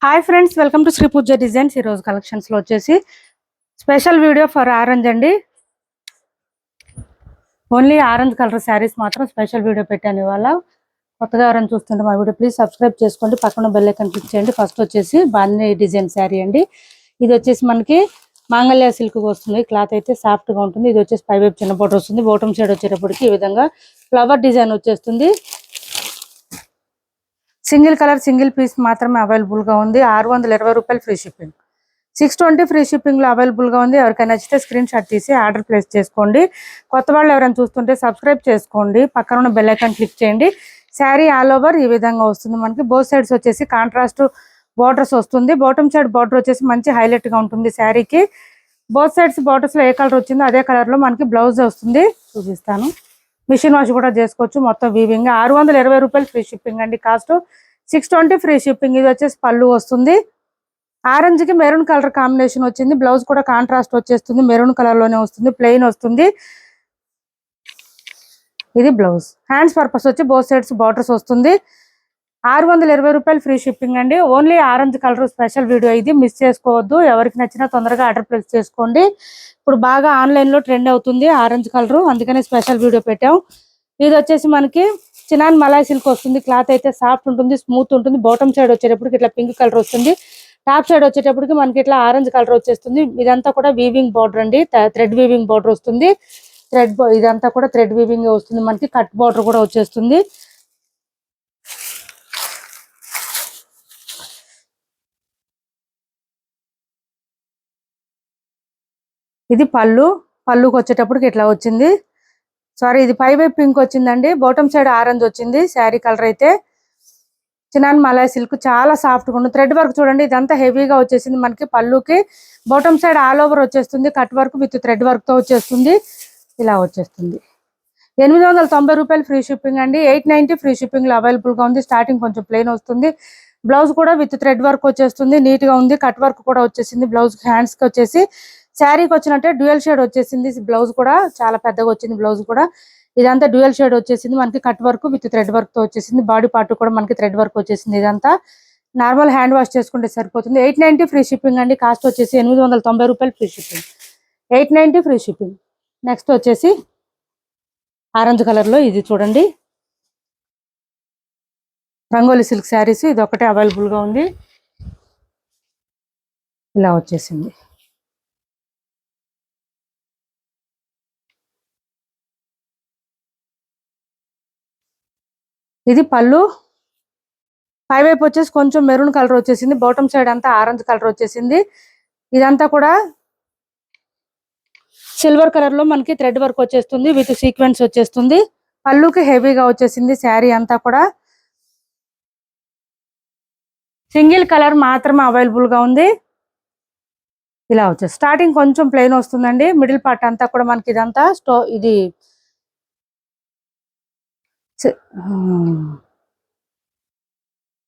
Hi friends, welcome to Shri Pooja designs. ఈరోజు కలెక్షన్స్లో వచ్చేసి స్పెషల్ వీడియో ఫర్ ఆరెంజ్ అండి. ఓన్లీ ఆరెంజ్ కలర్ శారీస్ మాత్రం స్పెషల్ వీడియో పెట్టాను ఇవాళ. కొత్తగా ఎవరైనా చూస్తుంటే మా వీడియో ప్లీజ్ సబ్స్క్రైబ్ చేసుకోండి, పక్కన బెల్ ఐకాన్ క్లిక్ చేయండి. ఫస్ట్ వచ్చేసి బాందిని డిజైన్ శారీ అండి. ఇది వచ్చేసి మనకి మాంగళ్య సిల్క్ వస్తుంది. క్లాత్ అయితే సాఫ్ట్గా ఉంటుంది. ఇది వచ్చేసి పై వైపు చిన్న బోర్డర్ వస్తుంది. బాటమ్ సైడ్ వచ్చేటప్పటికి ఈ విధంగా ఫ్లవర్ డిజైన్ వచ్చేస్తుంది. సింగిల్ కలర్ సింగిల్ పీస్ మాత్రమే అవైలబుల్గా ఉంది. 620 రూపాయలు ఫ్రీ షిప్పింగ్, 620 ఫ్రీ షిప్పింగ్లో అవైలబుల్గా ఉంది. ఎవరికైనా నచ్చితే స్క్రీన్ షాట్ తీసి ఆర్డర్ ప్లేస్ చేసుకోండి. కొత్త వాళ్ళు ఎవరైనా చూస్తుంటే సబ్స్క్రైబ్ చేసుకోండి, పక్కన ఉన్న బెల్ ఐకాన్ క్లిక్ చేయండి. శారీ ఆల్ ఓవర్ ఈ విధంగా వస్తుంది. మనకి బోత్ సైడ్స్ వచ్చేసి కాంట్రాస్ట్ బార్డర్స్ వస్తుంది. బాటమ్ సైడ్ బార్డర్ వచ్చేసి మంచి హైలైట్గా ఉంటుంది శారీకి. బోత్ సైడ్స్ బార్డర్స్లో ఏ కలర్ వచ్చిందో అదే కలర్లో మనకి బ్లౌజ్ వస్తుంది. చూపిస్తాను. మిషన్ వాష్ కూడా చేసుకోవచ్చు. మొత్తం వీవింగ్ 620 రూపాయలు ఫ్రీ షిప్పింగ్ అండి. Cost 620 free shipping. ఇది వచ్చేసి పళ్ళు వస్తుంది. ఆరెంజ్ కి మెరూన్ కలర్ కాంబినేషన్ వచ్చింది. బ్లౌజ్ కూడా కాంట్రాస్ట్ వచ్చేస్తుంది. మెరూన్ కలర్ లోనే వస్తుంది. ప్లెయిన్ వస్తుంది. ఇది బ్లౌజ్. హ్యాండ్స్ పర్పస్ వచ్చి బోత్ సైడ్స్ బార్డర్స్ వస్తుంది. 620 రూపాయలు ఫ్రీ షిప్పింగ్ అండి. Only orange colour special video ఇది, మిస్ చేసుకోవద్దు. ఎవరికి నచ్చినా తొందరగా ఆర్డర్ ప్లేస్ చేసుకోండి. ఇప్పుడు బాగా ఆన్లైన్ లో ట్రెండ్ అవుతుంది ఆరెంజ్ కలర్, అందుకనే స్పెషల్ వీడియో పెట్టాం. ఇది వచ్చేసి మనకి చినాన్ మలాయ్ సిల్క్ వస్తుంది. క్లాత్ అయితే సాఫ్ట్ ఉంటుంది, స్మూత్ ఉంటుంది. బాటమ్ సైడ్ వచ్చేటప్పటికి ఇట్లా పింక్ కలర్ వస్తుంది. టాప్ సైడ్ వచ్చేటప్పటికి మనకి ఇట్లా ఆరెంజ్ కలర్ వచ్చేస్తుంది. ఇదంతా కూడా వీవింగ్ బార్డర్ అండి, థ్రెడ్ వీవింగ్ బార్డర్ వస్తుంది. ఇదంతా కూడా థ్రెడ్ వీవింగ్ వస్తుంది. మనకి కట్ బార్డర్ కూడా వచ్చేస్తుంది. ఇది పళ్ళుకి వచ్చేటప్పటికి ఇట్లా వచ్చింది. సారీ, ఇది పై వైపు పింక్ వచ్చిందండి, బాటమ్ సైడ్ ఆరెంజ్ వచ్చింది. శారీ కలర్ అయితే చినాన్ మలాయ్ సిల్క్ చాలా సాఫ్ట్ గా ఉంది. థ్రెడ్ వర్క్ చూడండి, ఇదంతా హెవీగా వచ్చేసింది. మనకి పళ్ళుకి బాటమ్ సైడ్ ఆల్ ఓవర్ వచ్చేస్తుంది. Cut work with thread work తో వచ్చేస్తుంది. ఇలా వచ్చేస్తుంది. 890 రూపాయలు ఫ్రీ షిప్పింగ్ అండి. 890 ఫ్రీ షిప్పింగ్ లో అవైలబుల్ గా ఉంది. స్టార్టింగ్ కొంచెం ప్లెయిన్ వస్తుంది. బ్లౌజ్ కూడా విత్ థ్రెడ్ వర్క్ వచ్చేస్తుంది. నీట్ గా ఉంది. కట్ వర్క్ కూడా వచ్చేసింది. బ్లౌజ్ హ్యాండ్స్ కి వచ్చేసి శారీకి వచ్చినట్టే డ్యూయల్ షేడ్ వచ్చేసింది. బ్లౌజ్ కూడా చాలా పెద్దగా వచ్చింది. బ్లౌజ్ కూడా ఇదంతా డ్యూయల్ షేడ్ వచ్చేసింది. మనకి cut work with thread work తో వచ్చేసింది. బాడీ పార్ట్ కూడా మనకి థ్రెడ్ వర్క్ వచ్చేసింది. ఇదంతా నార్మల్ హ్యాండ్ వాష్ చేసుకుంటే సరిపోతుంది. 890 ఫ్రీ షిప్పింగ్ అండి. కాస్ట్ వచ్చేసి 890 రూపాయలు free shipping, 890 free shipping. Next వచ్చేసి ఆరెంజ్ కలర్ లో ఇది చూడండి, రంగోలి సిల్క్ శారీస్. ఇది ఒకటే అవైలబుల్ గా ఉంది. ఇలా వచ్చేసింది. ఇది పళ్ళు. పై వైపు వచ్చేసి కొంచెం మెరూన్ కలర్ వచ్చేసింది. బాటమ్ సైడ్ అంతా ఆరెంజ్ కలర్ వచ్చేసింది. ఇదంతా కూడా సిల్వర్ కలర్ లో మనకి థ్రెడ్ వర్క్ వచ్చేస్తుంది. విత్ సీక్వెన్స్ వచ్చేస్తుంది. పళ్ళుకి హెవీగా వచ్చేసింది. శారీ అంతా కూడా సింగిల్ కలర్ మాత్రమే అవైలబుల్ గా ఉంది. ఇలా వచ్చేసి స్టార్టింగ్ కొంచెం ప్లెయిన్ వస్తుందండి. మిడిల్ పార్ట్ అంతా కూడా మనకి ఇదంతా ఇది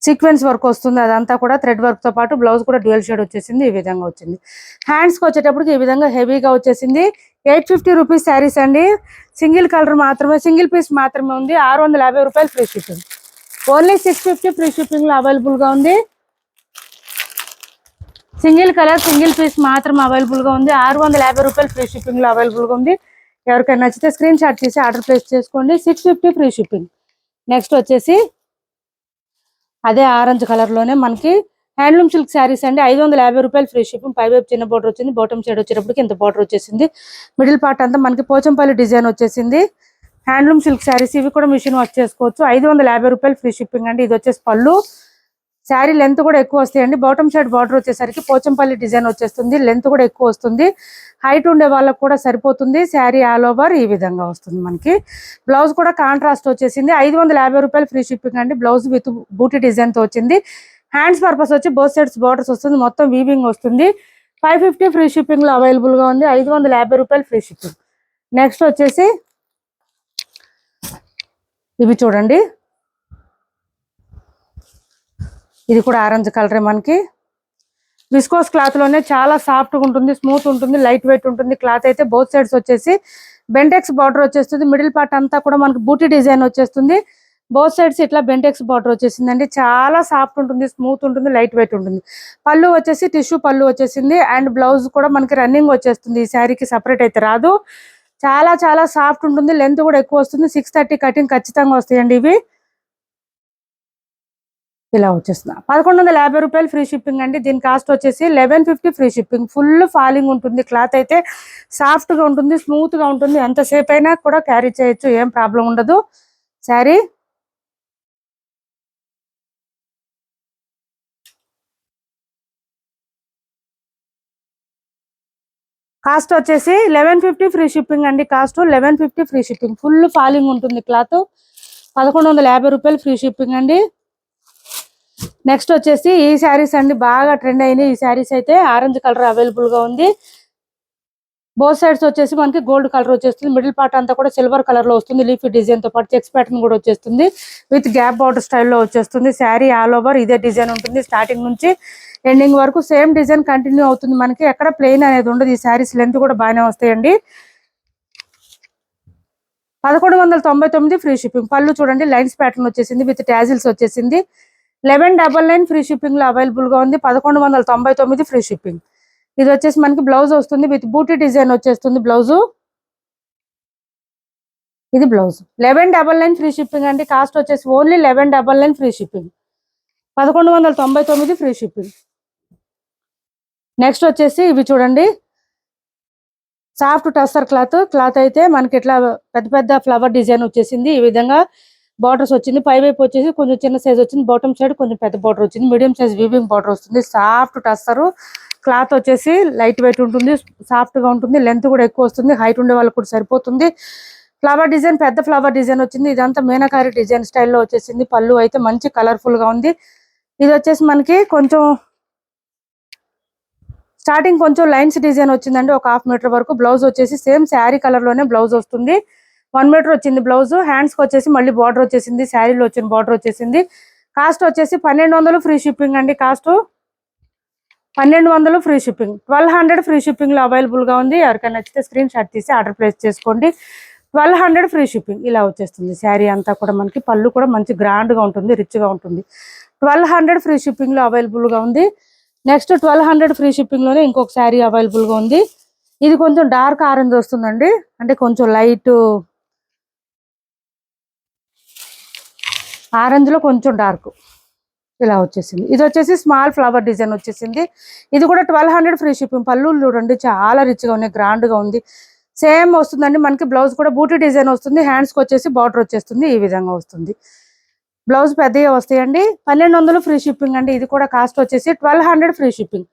సీక్వెన్స్ వర్క్ వస్తుంది. అదంతా కూడా థ్రెడ్ వర్క్ తో పాటు బ్లౌజ్ కూడా డ్యూయల్ షేడ్ వచ్చేసింది. ఈ విధంగా వచ్చింది. హ్యాండ్స్ కి వచ్చేటప్పటికి ఈ విధంగా హెవీగా వచ్చేసింది. 850 రూపీస్ శారీస్ అండి. సింగిల్ కలర్ మాత్రమే, సింగిల్ పీస్ మాత్రమే ఉంది. 650 రూపాయలు free shipping. Only 650 free shipping లో అవైలబుల్ గా ఉంది. సింగిల్ కలర్ సింగిల్ పీస్ మాత్రం అవైలబుల్ గా ఉంది. 650 రూపాయలు ఫ్రీ షిప్పింగ్ లో అవైలబుల్ గా ఉంది. ఎవరికైనా నచ్చితే స్క్రీన్ షాట్ చేసి ఆర్డర్ ప్లేస్ చేసుకోండి. 650 ఫ్రీ షిప్పింగ్. నెక్స్ట్ వచ్చేసి అదే ఆరెంజ్ కలర్ లోనే మనకి హ్యాండ్లూమ్ సిల్క్ శారీస్ అండి. 550 రూపాయలు ఫ్రీ షిప్పింగ్. పై వైపు చిన్న బోర్డర్ వచ్చింది. బాటమ్ సైడ్ వచ్చేటప్పటికి ఇంత బోర్డర్ వచ్చేసింది. మిడిల్ పార్ట్ అంతా మనకి పోచంపల్లి డిజైన్ వచ్చేసింది. హ్యాండ్లూమ్ సిల్క్ శారీస్ ఇవి కూడా మిషన్ వాష్ చేసుకోవచ్చు. 550 రూపాయలు ఫ్రీ షిప్పింగ్ అండి. ఇది వచ్చేసి పళ్ళు. శారీ లెంత్ కూడా ఎక్కువ వస్తాయండి. బాటమ్ సైడ్ బార్డర్ వచ్చేసరికి పోచంపల్లి డిజైన్ వచ్చేస్తుంది. లెంత్ కూడా ఎక్కువ వస్తుంది. హైట్ ఉండే వాళ్ళకి కూడా సరిపోతుంది. శారీ ఆల్ ఓవర్ ఈ విధంగా వస్తుంది. మనకి బ్లౌజ్ కూడా కాంట్రాస్ట్ వచ్చేసింది. 550 రూపాయలు ఫ్రీ షిప్పింగ్ అండి. బ్లౌజ్ విత్ బూటీ డిజైన్ తో వచ్చింది. హ్యాండ్స్ పర్పస్ వచ్చి బోత్ సైడ్స్ బార్డర్స్ వస్తుంది. మొత్తం వీవింగ్ వస్తుంది. 550 ఫ్రీ షిప్పింగ్ లో అవైలబుల్ గా ఉంది. 550 రూపాయలు ఫ్రీ షిప్పింగ్. నెక్స్ట్ వచ్చేసి ఇవి చూడండి, ఇది కూడా ఆరెంజ్ కలరే. మనకి విస్కోస్ క్లాత్ లోనే చాలా సాఫ్ట్ గా ఉంటుంది, స్మూత్ ఉంటుంది, లైట్ వెయిట్ ఉంటుంది. క్లాత్ అయితే బోత్ సైడ్స్ వచ్చేసి బెంటెక్స్ బార్డర్ వచ్చేస్తుంది. మిడిల్ పార్ట్ అంతా కూడా మనకి బూటీ డిజైన్ వచ్చేస్తుంది. బోత్ సైడ్స్ ఇట్లా బెంటెక్స్ బార్డర్ వచ్చేసిందండి. చాలా సాఫ్ట్ ఉంటుంది, స్మూత్ ఉంటుంది, లైట్ వెయిట్ ఉంటుంది. పళ్ళు వచ్చేసి టిష్యూ పళ్ళు వచ్చేసింది. అండ్ బ్లౌజ్ కూడా మనకి రన్నింగ్ వచ్చేస్తుంది. ఈ శారీకి సపరేట్ అయితే రాదు. చాలా చాలా సాఫ్ట్ ఉంటుంది. లెంత్ కూడా ఎక్కువ వస్తుంది. 630 కటింగ్ ఖచ్చితంగా వస్తాయండి ఇవి. ఇలా వచ్చేస్తుంది. 1150 రూపాయలు ఫ్రీ షిప్పింగ్ అండి. దీని కాస్ట్ వచ్చేసి 1150 ఫ్రీ షిప్పింగ్. ఫుల్ ఫాలింగ్ ఉంటుంది. క్లాత్ అయితే సాఫ్ట్ గా ఉంటుంది, స్మూత్ గా ఉంటుంది. ఎంతసేపు అయినా కూడా క్యారీ చేయొచ్చు, ఏం ప్రాబ్లం ఉండదు. శారీ కాస్ట్ వచ్చేసి 1150 ఫ్రీ షిప్పింగ్ అండి. Cost 1150 free shipping. Full falling ఉంటుంది క్లాత్. 1150 రూపాయలు ఫ్రీ షిప్పింగ్ అండి. నెక్స్ట్ వచ్చేసి ఈ శారీస్ అండి, బాగా ట్రెండ్ అయినాయి. ఈ శారీస్ అయితే ఆరెంజ్ కలర్ అవైలబుల్ గా ఉంది. బోత్ సైడ్స్ వచ్చేసి మనకి గోల్డ్ కలర్ వచ్చేస్తుంది. మిడిల్ పార్ట్ అంతా కూడా సిల్వర్ కలర్ లో వస్తుంది. లీఫీ డిజైన్ తో పాటు చెక్స్ ప్యాటర్న్ కూడా వచ్చేస్తుంది. విత్ గ్యాప్ బార్డర్ స్టైల్లో వచ్చేస్తుంది. శారీ ఆల్ ఓవర్ ఇదే డిజైన్ ఉంటుంది. స్టార్టింగ్ నుంచి ఎండింగ్ వరకు సేమ్ డిజైన్ కంటిన్యూ అవుతుంది. మనకి ఎక్కడ ప్లెయిన్ అనేది ఉండదు. ఈ శారీస్ లెంత్ కూడా బాగానే వస్తాయండి. 1199 ఫ్రీ షిప్పింగ్. పళ్ళు చూడండి, లైన్స్ ప్యాటర్న్ వచ్చేసింది. విత్ టాజిల్స్ వచ్చేసింది. 1199 ఫ్రీ షిప్పింగ్ లో అవైలబుల్ గా ఉంది. 1199 ఫ్రీ షిప్పింగ్. ఇది వచ్చేసి మనకి బ్లౌజ్ వస్తుంది. విత్ బూటీ డిజైన్ వచ్చేస్తుంది బ్లౌజ్. ఇది బ్లౌజ్. 1199 ఫ్రీ షిప్పింగ్ అండి. కాస్ట్ వచ్చేసి only 1199 free shipping. 1199 free shipping. Next వచ్చేసి ఇవి చూడండి, సాఫ్ట్ టస్సర్ క్లాత్ అయితే మనకి ఇట్లా పెద్ద పెద్ద ఫ్లవర్ డిజైన్ వచ్చేసింది. ఈ విధంగా బార్డర్స్ వచ్చింది. పై వైపు వచ్చేసి కొంచెం చిన్న సైజ్ వచ్చింది. బాటమ్ సైడ్ కొంచెం పెద్ద బార్డర్ వచ్చింది. మీడియం సైజ్ వీవింగ్ బార్డర్ వస్తుంది. సాఫ్ట్ టస్సర్ క్లాత్ వచ్చేసి లైట్ వెయిట్ ఉంటుంది, సాఫ్ట్ గా ఉంటుంది. లెంత్ కూడా ఎక్కువ వస్తుంది. హైట్ ఉండే వాళ్ళకి కూడా సరిపోతుంది. ఫ్లవర్ డిజైన్, పెద్ద ఫ్లవర్ డిజైన్ వచ్చింది. ఇదంతా మీనాకారి డిజైన్ స్టైల్లో వచ్చేసింది. పళ్ళు అయితే మంచి కలర్ఫుల్ గా ఉంది. ఇది వచ్చేసి మనకి కొంచెం స్టార్టింగ్ కొంచెం లైన్స్ డిజైన్ వచ్చిందండి, ఒక 1/2 మీటర్ వరకు. బ్లౌజ్ వచ్చేసి సేమ్ శారీ కలర్ లోనే బ్లౌజ్ వస్తుంది. 1 మీటర్ వచ్చింది బ్లౌజ్. హ్యాండ్స్ కి వచ్చేసి మళ్ళీ బార్డర్ వచ్చేసింది. శారీలో వచ్చిన బార్డర్ వచ్చేసింది. కాస్ట్ వచ్చేసి 1200 ఫ్రీ షిప్పింగ్ అండి. Cost 1200 free shipping. 1200 free shipping లో అవైలబుల్ గా ఉంది. ఎవరికైనా నచ్చితే స్క్రీన్ షాట్ తీసి ఆర్డర్ ప్లేస్ చేసుకోండి. 1200 ఫ్రీ షిప్పింగ్. ఇలా వచ్చేస్తుంది శారీ అంతా కూడా. మనకి పళ్ళు కూడా మంచి గ్రాండ్ గా ఉంటుంది, రిచ్ గా ఉంటుంది. 1200 ఫ్రీ షిప్పింగ్ లో అవైలబుల్ గా ఉంది. నెక్స్ట్ 1200 ఫ్రీ షిప్పింగ్ లోనే ఇంకొక శారీ అవైలబుల్ గా ఉంది. ఇది కొంచెం డార్క్ ఆరెంజ్ వస్తుందండి, అంటే కొంచెం లైట్ ఆరెంజ్ లో కొంచెం డార్క్ ఇలా వచ్చేసింది. ఇది వచ్చేసి స్మాల్ ఫ్లవర్ డిజైన్ వచ్చేసింది. ఇది కూడా 1200 ఫ్రీ షిప్పింగ్. పళ్ళు చూడండి, చాలా రిచ్ గా ఉన్నాయి, గ్రాండ్ గా ఉంది. సేమ్ వస్తుందండి మనకి. బ్లౌజ్ కూడా బూటీ డిజైన్ వస్తుంది. హ్యాండ్స్ కి వచ్చేసి బార్డర్ వచ్చేస్తుంది. ఈ విధంగా వస్తుంది. బ్లౌజ్ పెద్దగా వస్తాయండి. 1200 ఫ్రీ షిప్పింగ్ అండి. ఇది కూడా కాస్ట్ వచ్చేసి 1200 free shipping.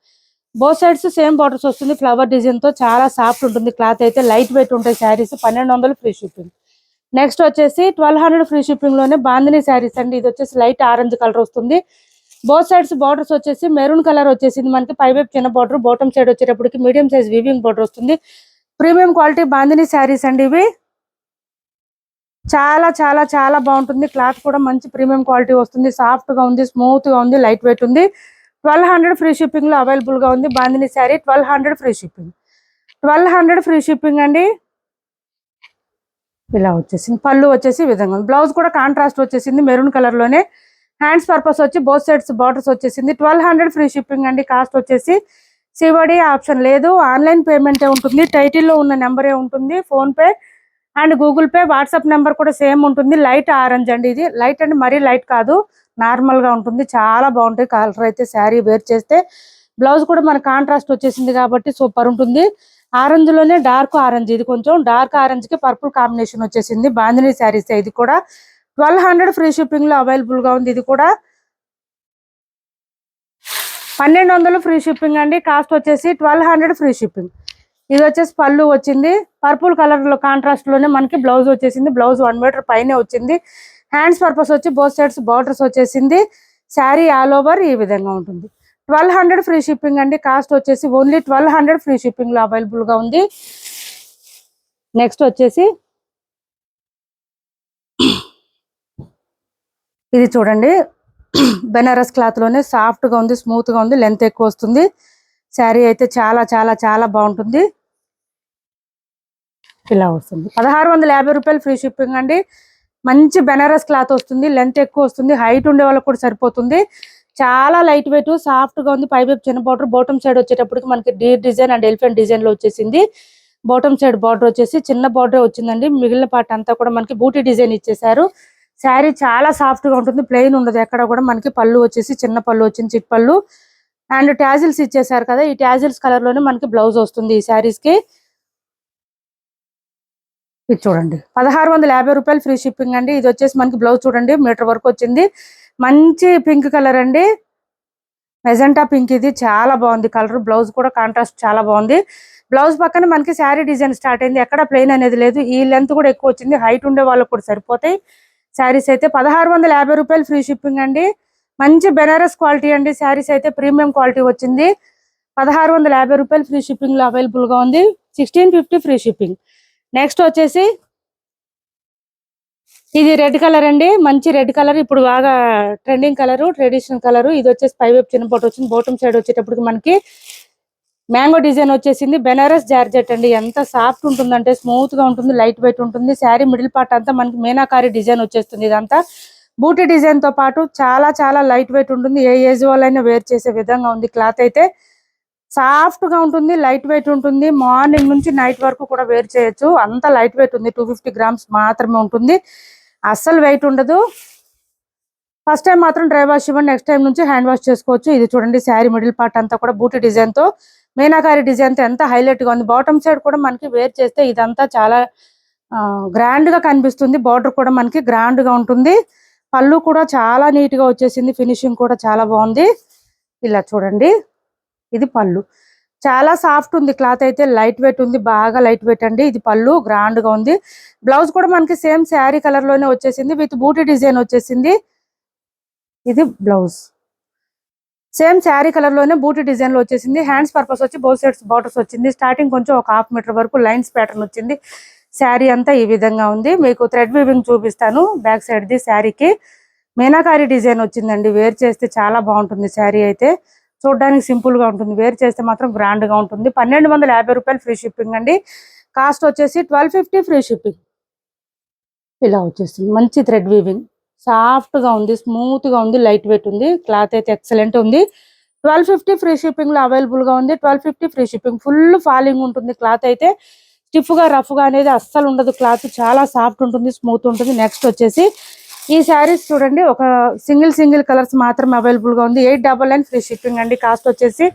Both sides same borders వస్తుంది. ఫ్లవర్ డిజైన్ తో చాలా సాఫ్ట్ ఉంటుంది. క్లాత్ అయితే లైట్ వెయిట్ ఉంటాయి శారీస్. 1200 free shipping. నెక్స్ట్ వచ్చేసి 1200 ఫ్రీ షిప్పింగ్ లోనే బాందిని శారీస్ అండి. ఇది వచ్చేసి లైట్ ఆరెంజ్ కలర్ వస్తుంది. బోత్ సైడ్స్ బార్డర్స్ వచ్చేసి మెరూన్ కలర్ వచ్చేసింది మనకి. పై వైపు చిన్న బార్డర్, బాటమ్ సైడ్ వచ్చేటప్పటికి మీడియం సైజ్ వీవింగ్ బార్డర్ వస్తుంది. ప్రీమియం క్వాలిటీ బాందిని శారీస్ అండి ఇవి. చాలా చాలా చాలా బాగుంటుంది. క్లాత్ కూడా మంచి ప్రీమియం క్వాలిటీ వస్తుంది. సాఫ్ట్ గా ఉంది, స్మూత్ గా ఉంది, లైట్ వెయిట్ ఉంది. 1200 ఫ్రీ షిప్పింగ్ లో అవైలబుల్ గా ఉంది bandhani sari. 1200 free shipping. 1200 free shipping అండి. ఇలా వచ్చేసింది. పళ్ళు వచ్చేసి ఈ విధంగా. బ్లౌజ్ కూడా కాంట్రాస్ట్ వచ్చేసింది మెరూన్ కలర్ లోనే. హ్యాండ్స్ పర్పస్ వచ్చి బోత్ సైడ్స్ బార్డర్స్ వచ్చేసింది. 1200 ఫ్రీ షిప్పింగ్ అండి. కాస్ట్ వచ్చేసి సివడి ఆప్షన్ లేదు, ఆన్లైన్ పేమెంటే ఉంటుంది. టైటిల్లో ఉన్న నెంబరే ఉంటుంది. Phone pay and Google pay, WhatsApp number కూడా సేమ్ ఉంటుంది. లైట్ ఆరెంజ్ అండి. ఇది లైట్ అండి, మరీ లైట్ కాదు, నార్మల్ గా ఉంటుంది. చాలా బాగుంటాయి కలర్ అయితే. శారీ వేర్ చేస్తే బ్లౌజ్ కూడా మన కాంట్రాస్ట్ వచ్చేసింది కాబట్టి సూపర్ ఉంటుంది. ఆరెంజ్ లోనే డార్క్ ఆరెంజ్. ఇది కొంచెం డార్క్ ఆరెంజ్ కి పర్పుల్ కాంబినేషన్ వచ్చేసింది. బాందిని శారీస్. ఇది కూడా 1200 ఫ్రీ షిప్పింగ్ లో అవైలబుల్ గా ఉంది. ఇది కూడా 1200 ఫ్రీ షిప్పింగ్ అండి. కాస్ట్ వచ్చేసి 1200 ఫ్రీ షిప్పింగ్. ఇది వచ్చేసి పళ్ళు వచ్చింది. పర్పుల్ కలర్ లో కాంట్రాస్ట్ లోనే మనకి బ్లౌజ్ వచ్చేసింది. బ్లౌజ్ 1 మీటర్ పైనే వచ్చింది. హ్యాండ్స్ పర్పస్ వచ్చి బోత్ సైడ్స్ బార్డర్స్ వచ్చేసింది. శారీ ఆల్ ఓవర్ ఈ విధంగా ఉంటుంది. 1200 ఫ్రీ షిప్పింగ్ అండి. కాస్ట్ వచ్చేసి ఓన్లీ 1200 ఫ్రీ షిప్పింగ్ లో అవైలబుల్ గా ఉంది. నెక్స్ట్ వచ్చేసి ఇది చూడండి, బెనారస్ క్లాత్ లోనే సాఫ్ట్ గా ఉంది, స్మూత్ గా ఉంది, లెంత్ ఎక్కువ వస్తుంది. శారీ అయితే చాలా చాలా చాలా బాగుంటుంది. ఇలా వస్తుంది. 1650 రూపాయలు ఫ్రీ షిప్పింగ్ అండి. మంచి బెనారస్ క్లాత్ వస్తుంది, లెంత్ ఎక్కువ వస్తుంది, హైట్ ఉండే వాళ్ళకి కూడా సరిపోతుంది. చాలా లైట్ వెయిట్, సాఫ్ట్ గా ఉంది. పైవైపు చిన్న బార్డర్, బాటమ్ సైడ్ వచ్చేటప్పటికి మనకి Deere design and elephant design లో వచ్చేసింది. బాటమ్ సైడ్ బార్డర్ వచ్చేసి చిన్న బార్డర్ వచ్చిందండి. మిగిలిన పార్ట్ అంతా కూడా మనకి బూటీ డిజైన్ ఇచ్చేసారు. శారీ చాలా సాఫ్ట్ గా ఉంటుంది, ప్లెయిన్ ఉండదు ఎక్కడ కూడా. మనకి పళ్ళు వచ్చేసి చిన్న పళ్ళు వచ్చింది, చిట్ పళ్ళు అండ్ టాజిల్స్ ఇచ్చేసారు కదా. ఈ టాజిల్స్ కలర్ లోనే మనకి బ్లౌజ్ వస్తుంది ఈ శారీస్ కి. ఇది చూడండి 1650 రూపాయలు ఫ్రీ షిప్పింగ్ అండి. ఇది వచ్చేసి మనకి బ్లౌజ్ చూడండి మీటర్ వరకు వచ్చింది. మంచి పింక్ కలర్ అండి, మెజెంటా పింక్. ఇది చాలా బాగుంది కలర్. బ్లౌజ్ కూడా కాంట్రాస్ట్ చాలా బాగుంది. బ్లౌజ్ పక్కన మనకి శారీ డిజైన్ స్టార్ట్ అయింది, ఎక్కడ ప్లెయిన్ అనేది లేదు. ఈ లెంత్ కూడా ఎక్కువ వచ్చింది, హైట్ ఉండే వాళ్ళకి కూడా సరిపోతాయి శారీస్ అయితే. 1650 రూపాయలు ఫ్రీ షిప్పింగ్ అండి. మంచి బెనారస్ క్వాలిటీ అండి. శారీస్ అయితే ప్రీమియం క్వాలిటీ వచ్చింది. 1650 రూపాయలు ఫ్రీ షిప్పింగ్ లో అవైలబుల్ గా ఉంది. 1650 ఫ్రీ షిప్పింగ్. నెక్స్ట్ వచ్చేసి ఇది రెడ్ కలర్ అండి, మంచి రెడ్ కలర్. ఇప్పుడు బాగా ట్రెండింగ్ కలర్, ట్రెడిషనల్ కలర్. ఇది వచ్చేసి పైవైపు చిన్న పొట్టు వచ్చింది. బాటమ్ సైడ్ వచ్చేటప్పటికి మనకి మ్యాంగో డిజైన్ వచ్చేసింది. బెనారస్ జార్జెట్ అండి. ఎంత సాఫ్ట్ ఉంటుందంటే స్మూత్ గా ఉంటుంది, లైట్ వెయిట్ ఉంటుంది. శారీ మిడిల్ పార్ట్ అంతా మనకి మీనాకారి డిజైన్ వచ్చేస్తుంది. ఇదంతా బూటీ డిజైన్ తో పాటు చాలా చాలా లైట్ వెయిట్ ఉంటుంది. ఏ ఏజ్ వాళ్ళైనా వేర్ చేసే విధంగా ఉంది. క్లాత్ అయితే సాఫ్ట్ గా ఉంటుంది, లైట్ వెయిట్ ఉంటుంది. మార్నింగ్ నుంచి నైట్ వరకు కూడా వేర్ చేయొచ్చు, అంత లైట్ వెయిట్ ఉంది. 250 గ్రామ్స్ మాత్రమే ఉంటుంది, అస్సలు వెయిట్ ఉండదు. ఫస్ట్ టైం మాత్రం డ్రై వాష్ ఇవ్వండి, నెక్స్ట్ టైం నుంచి హ్యాండ్ వాష్ చేసుకోవచ్చు. ఇది చూడండి శారీ మిడిల్ పార్ట్ అంతా కూడా బూటీ డిజైన్ తో, మీనాకారి డిజైన్ తో ఎంత హైలైట్ గా ఉంది. బాటమ్ సైడ్ కూడా మనకి వేర్ చేస్తే ఇదంతా చాలా గ్రాండ్ గా కనిపిస్తుంది. బార్డర్ కూడా మనకి గ్రాండ్ గా ఉంటుంది. పళ్ళు కూడా చాలా నీట్ గా వచ్చేసింది, ఫినిషింగ్ కూడా చాలా బాగుంది. ఇలా చూడండి, ఇది పళ్ళు. చాలా సాఫ్ట్ ఉంది క్లాత్ అయితే, లైట్ వెయిట్ ఉంది, బాగా లైట్ వెయిట్ అండి. ఇది పళ్ళు గ్రాండ్ గా ఉంది. బ్లౌజ్ కూడా మనకి సేమ్ శారీ కలర్ లోనే వచ్చేసింది, విత్ బూటీ డిజైన్ వచ్చేసింది. ఇది బ్లౌజ్ సేమ్ శారీ కలర్ లోనే బూటీ డిజైన్ లో వచ్చేసింది. హ్యాండ్స్ పర్పస్ వచ్చి బోత్ సైడ్స్ బార్డర్స్ వచ్చింది. స్టార్టింగ్ కొంచెం ఒక 1/2 మీటర్ వరకు లైన్స్ ప్యాటర్న్ వచ్చింది. శారీ అంతా ఈ విధంగా ఉంది. మీకు థ్రెడ్ వీవింగ్ చూపిస్తాను. బ్యాక్ సైడ్ ది శారీకి మీనాకారి డిజైన్ వచ్చిందండి. వేర్ చేస్తే చాలా బాగుంటుంది. శారీ అయితే చూడడానికి సింపుల్ గా ఉంటుంది, వేర్ చేస్తే మాత్రం గ్రాండ్ గా ఉంటుంది. 1250 రూపాయలు ఫ్రీ షిప్పింగ్ అండి. కాస్ట్ వచ్చేసి 1250 ఫ్రీ షిప్పింగ్. ఇలా వచ్చేస్తుంది. మంచి థ్రెడ్ వీవింగ్, సాఫ్ట్ గా ఉంది, స్మూత్ గా ఉంది, లైట్ వెయిట్ ఉంది. క్లాత్ అయితే ఎక్సలెంట్ ఉంది. 1250 ఫ్రీ షిప్పింగ్ లో అవైలబుల్ గా ఉంది. 1250 ఫ్రీ షిప్పింగ్. ఫుల్ ఫాలింగ్ ఉంటుంది క్లాత్ అయితే, స్టిఫ్ గా రఫ్ గా అనేది అస్సలు ఉండదు. క్లాత్ చాలా సాఫ్ట్ ఉంటుంది, స్మూత్ ఉంటుంది. నెక్స్ట్ వచ్చేసి ఈ శారీస్ చూడండి, ఒక సింగిల్ కలర్స్ మాత్రమే అవైలబుల్ గా ఉంది. 899 ఫ్రీ షిప్పింగ్ అండి. కాస్ట్ వచ్చేసి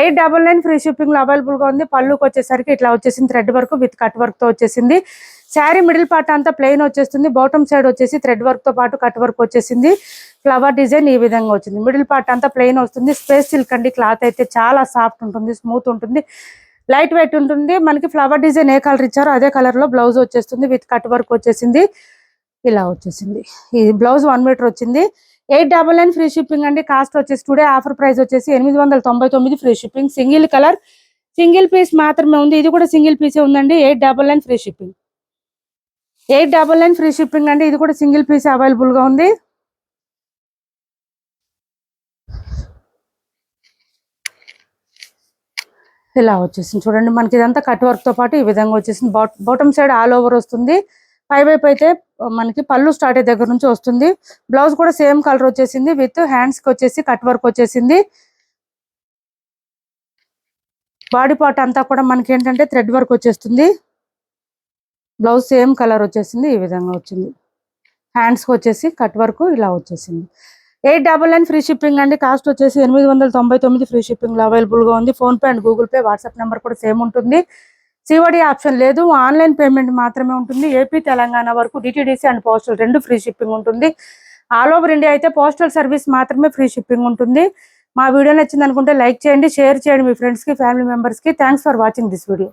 899 ఫ్రీ షిప్పింగ్ లో అవైలబుల్ గా ఉంది. పళ్ళుకి వచ్చేసరికి ఇట్లా వచ్చేసింది, thread work with cut work తో వచ్చేసింది. శారీ మిడిల్ పార్ట్ అంతా ప్లెయిన్ వచ్చేస్తుంది. బాటమ్ సైడ్ వచ్చేసి థ్రెడ్ వర్క్ తో పాటు కట్ వర్క్ వచ్చేసింది. ఫ్లవర్ డిజైన్ ఈ విధంగా వచ్చింది. మిడిల్ పార్ట్ అంతా ప్లెయిన్ వస్తుంది. స్పేస్ సిల్క్ అండి. క్లాత్ అయితే చాలా సాఫ్ట్ ఉంటుంది, స్మూత్ ఉంటుంది, లైట్ వెయిట్ ఉంటుంది. మనకి ఫ్లవర్ డిజైన్ ఏ కలర్ ఇచ్చారో అదే కలర్ లో బ్లౌజ్ వచ్చేస్తుంది, విత్ కట్ వర్క్ వచ్చేసింది. ఇలా వచ్చేసింది. ఈ బ్లౌజ్ 1 మీటర్ వచ్చింది. 899 ఫ్రీ షిప్పింగ్ అండి. కాస్ట్ వచ్చేసి టుడే ఆఫర్ ప్రైస్ వచ్చేసి 899 free shipping. Single colour, single piece మాత్రమే ఉంది. ఇది కూడా సింగిల్ పీసే ఉందండి. 899 ఫ్రీ షిప్పింగ్. 899 ఫ్రీ షిప్పింగ్ అండి. ఇది కూడా సింగిల్ పీస్ అవైలబుల్ గా ఉంది. ఇలా వచ్చేసింది చూడండి. మనకి ఇదంతా కట్ వర్క్ తో పాటు ఈ విధంగా వచ్చేసింది. బాటమ్ సైడ్ ఆల్ ఓవర్ వస్తుంది. పైవైపు అయితే మనకి పళ్ళు స్టార్ట్ అయ్యే దగ్గర నుంచి వస్తుంది. బ్లౌజ్ కూడా సేమ్ కలర్ వచ్చేసింది, విత్ హ్యాండ్స్ కి వచ్చేసి కట్ వర్క్ వచ్చేసింది. బాడీ పార్ట్ అంతా కూడా మనకి ఏంటంటే థ్రెడ్ వర్క్ వచ్చేస్తుంది. బ్లౌజ్ సేమ్ కలర్ వచ్చేసింది, ఈ విధంగా వచ్చింది. హ్యాండ్స్ కి వచ్చేసి కట్ వర్క్ ఇలా వచ్చేసింది. 899 ఫ్రీ షిప్పింగ్ అండి. కాస్ట్ వచ్చేసి 899 ఫ్రీ షిప్పింగ్ లో అవైలబుల్ గా ఉంది. Phone pay and Google pay, WhatsApp number కూడా సేమ్ ఉంటుంది. సిఓడి ఆప్షన్ లేదు, ఆన్లైన్ పేమెంట్ మాత్రమే ఉంటుంది. ఏపీ తెలంగాణ వరకు DTDC and postal 2 free shipping ఉంటుంది. ఆల్ ఓవర్ ఇండియా అయితే పోస్టల్ సర్వీస్ మాత్రమే ఫ్రీ షిప్పింగ్ ఉంటుంది. మా వీడియో నచ్చింది అనుకుంటే లైక్ చేయండి, షేర్ చేయండి మీ ఫ్రెండ్స్ కి, ఫ్యామిలీ మెంబర్స్ కి. Thanks for watching this video.